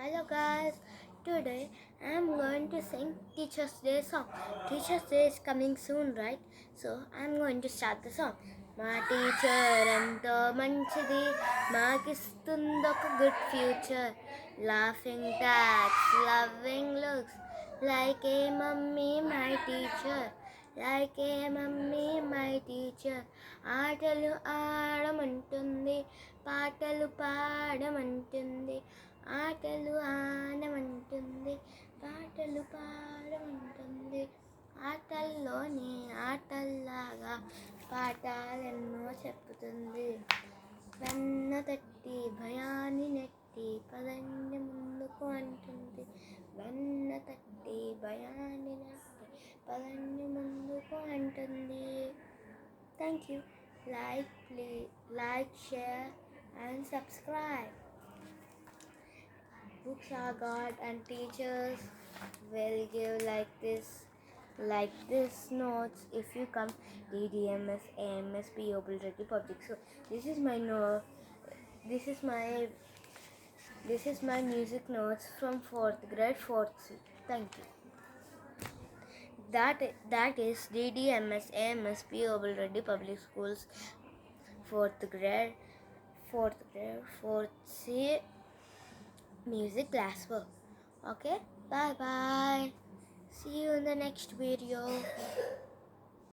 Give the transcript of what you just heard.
Hello guys, today I am going to sing Teacher's Day song. Teacher's Day is coming soon, right? So I am going to start the song. మా teacher ఎంతో మంచిది, మాకిస్తుందొక good future, laughing talks, loving looks, like a mummy my teacher, like a mummy my teacher. ఆటలు ఆడమంటుంది, పాటలు పాడమంటుంది, ఆటలు ఆడమంటుంది, పాటలు పాడమంటుంది. ఆటల్లోనే ఆటల్లాగా పాఠాలెన్నో చెప్పుతుంది. వెన్న తట్టి భయాన్ని నెట్టి పదండి ముందుకు అంటుంది. వెన్న తట్టి భయాన్ని నెట్టి పదండి ముందుకు అంటుంది. Thank you. Like, share and subscribe. Books are God and teachers will give like this notes if you come DDMS AMS P.O. Reddy Public. So this is my music notes from 4th grade 4th C. Thank you. That is DDMS AMS P.O. Reddy Public Schools 4th grade 4th C music class work. Okay, bye bye. See you in the next video.